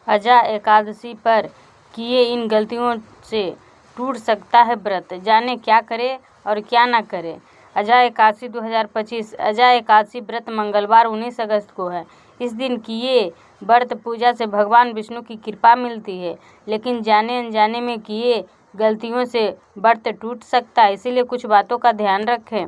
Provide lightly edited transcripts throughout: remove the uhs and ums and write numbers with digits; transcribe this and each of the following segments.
अजा एकादशी पर किए इन गलतियों से टूट सकता है व्रत, जाने क्या करे और क्या ना करे। अजा एकादशी 2025। अजा एकादशी व्रत मंगलवार 19 अगस्त को है। इस दिन किए व्रत पूजा से भगवान विष्णु की कृपा मिलती है, लेकिन जाने अनजाने में किए गलतियों से व्रत टूट सकता है, इसीलिए कुछ बातों का ध्यान रखें।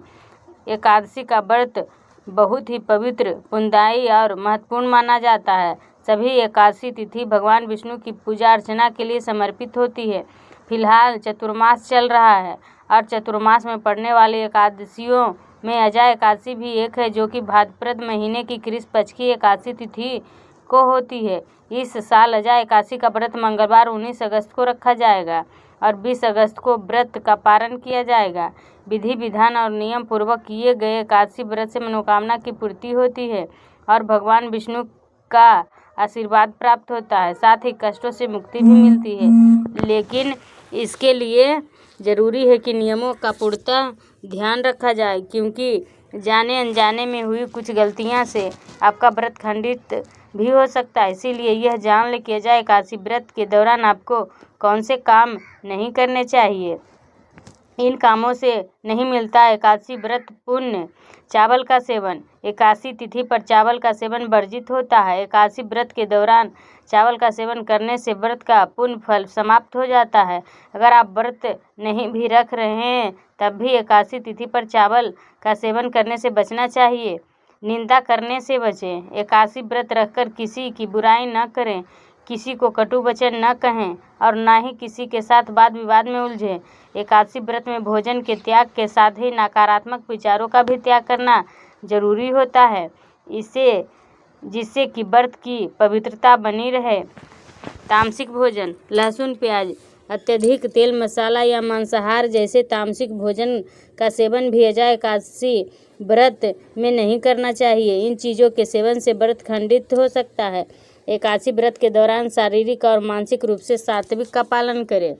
एकादशी का व्रत बहुत ही पवित्र, पुण्यदायी और महत्वपूर्ण माना जाता है। सभी एकादशी तिथि भगवान विष्णु की पूजा अर्चना के लिए समर्पित होती है। फिलहाल चतुर्मास चल रहा है और चतुर्मास में पड़ने वाली एकादशियों में अजा एकादशी भी एक है, जो कि भाद्रपद महीने की कृष्ण पक्ष की एकादशी तिथि को होती है। इस साल अजा एकादशी का व्रत मंगलवार 19 अगस्त को रखा जाएगा और 20 अगस्त को व्रत का पारण किया जाएगा। विधि विधान और नियम पूर्वक किए गए एकादशी व्रत से मनोकामना की पूर्ति होती है और भगवान विष्णु का आशीर्वाद प्राप्त होता है, साथ ही कष्टों से मुक्ति भी मिलती है। लेकिन इसके लिए जरूरी है कि नियमों का पूर्णतः ध्यान रखा जाए, क्योंकि जाने अनजाने में हुई कुछ गलतियां से आपका व्रत खंडित भी हो सकता है। इसीलिए यह जान ले कि अजा एकादशी व्रत के दौरान आपको कौन से काम नहीं करने चाहिए। इन कामों से नहीं मिलता एकादशी व्रत पुण्य। चावल का सेवन। एकादशी तिथि पर चावल का सेवन वर्जित होता है। एकादशी व्रत के दौरान चावल का सेवन करने से व्रत का पुण्य फल समाप्त हो जाता है। अगर आप व्रत नहीं भी रख रहे हैं तब भी एकादशी तिथि पर चावल का सेवन करने से बचना चाहिए। निंदा करने से बचें। एकादशी व्रत रखकर किसी की बुराई न करें, किसी को कटु वचन न कहें और न ही किसी के साथ वाद विवाद में उलझें। एकादशी व्रत में भोजन के त्याग के साथ ही नकारात्मक विचारों का भी त्याग करना जरूरी होता है, जिससे कि व्रत की पवित्रता बनी रहे। तामसिक भोजन। लहसुन, प्याज, अत्यधिक तेल, मसाला या मांसाहार जैसे तामसिक भोजन का सेवन भी अजा एकादशी व्रत में नहीं करना चाहिए। इन चीज़ों के सेवन से व्रत खंडित हो सकता है। एकादशी व्रत के दौरान शारीरिक और मानसिक रूप से सात्विक का पालन करें।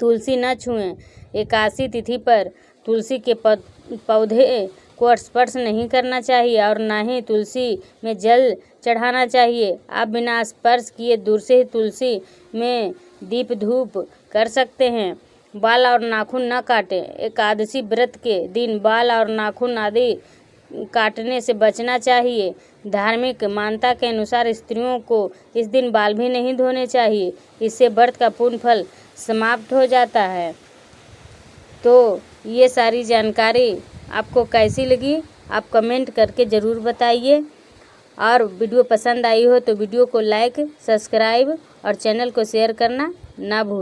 तुलसी न छुएं। एकादशी तिथि पर तुलसी के पौधे को स्पर्श नहीं करना चाहिए और न ही तुलसी में जल चढ़ाना चाहिए। आप बिना स्पर्श किए दूर से ही तुलसी में दीप धूप कर सकते हैं। बाल और नाखून न काटें। एकादशी व्रत के दिन बाल और नाखून आदि काटने से बचना चाहिए। धार्मिक मान्यता के अनुसार स्त्रियों को इस दिन बाल भी नहीं धोने चाहिए, इससे व्रत का पूर्ण फल समाप्त हो जाता है। तो ये सारी जानकारी आपको कैसी लगी आप कमेंट करके ज़रूर बताइए, और वीडियो पसंद आई हो तो वीडियो को लाइक, सब्सक्राइब और चैनल को शेयर करना ना भूलें।